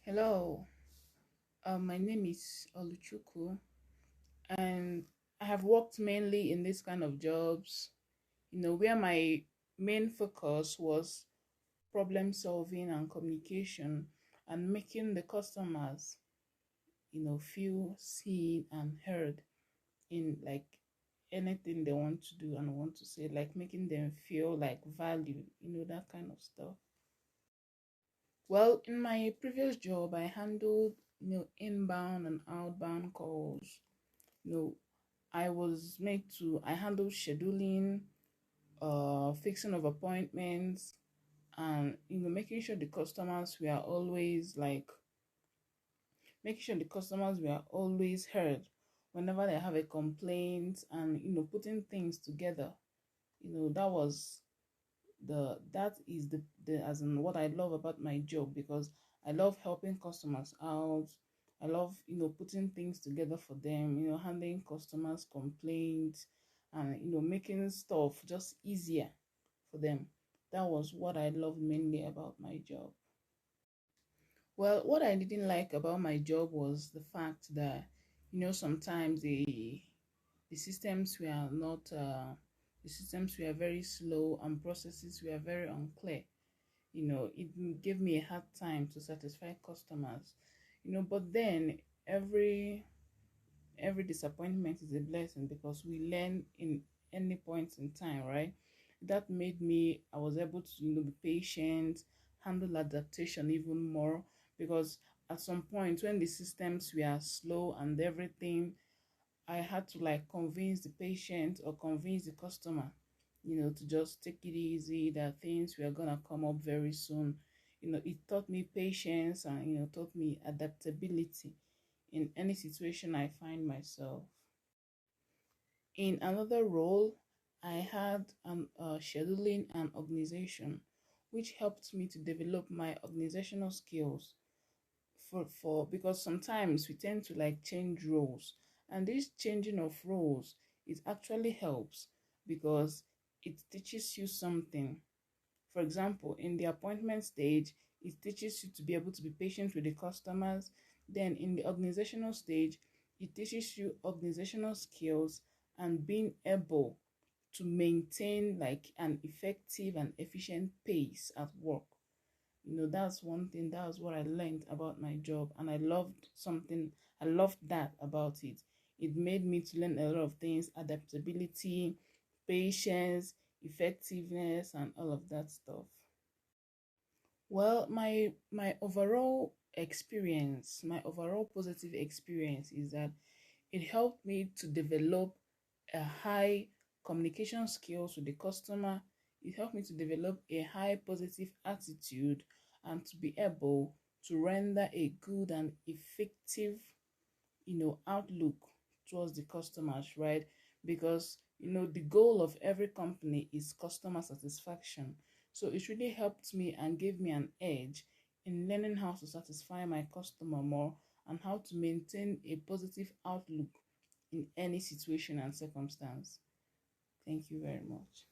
Hello, my name is Oluchuku, and I have worked mainly in this kind of jobs, where my main focus was problem solving and communication and making the customers, feel seen and heard in like anything they want to do and want to say, like making them feel like valued, that kind of stuff. Well, in my previous job, I handled, inbound and outbound calls. You know, I handled scheduling, fixing of appointments, and, making sure the customers were always making sure the customers were always heard whenever they have a complaint and, putting things together. That is the as in what I love about my job, because I love helping customers out. I love, putting things together for them, handling customers complaints and, making stuff just easier for them. That was what I loved mainly about my job. Well, what I didn't like about my job was the fact that, sometimes the systems were not the systems were very slow and processes were very unclear. It gave me a hard time to satisfy customers. But then every disappointment is a blessing, because we learn in any point in time, right? That made me I was able to, be patient, handle adaptation even more, because at some point when the systems were slow and everything, I had to like convince the patient or convince the customer, to just take it easy, that things were gonna come up very soon. It taught me patience and, taught me adaptability in any situation I find myself. In another role, I had scheduling and organization, which helped me to develop my organizational skills for because sometimes we tend to like change roles, and this changing of roles, it actually helps because it teaches you something. For example, in the appointment stage, it teaches you to be able to be patient with the customers. Then in the organizational stage, it teaches you organizational skills and being able to maintain like an effective and efficient pace at work. That's one thing. That's what I learned about my job, and I loved that about it. It made me to learn a lot of things: adaptability, patience, effectiveness, and all of that stuff. Well, my overall positive experience is that it helped me to develop a high communication skills with the customer. It helped me to develop a high positive attitude and to be able to render a good and effective, outlook towards the customers, right? Because, the goal of every company is customer satisfaction. So it really helped me and gave me an edge in learning how to satisfy my customer more and how to maintain a positive outlook in any situation and circumstance. Thank you very much.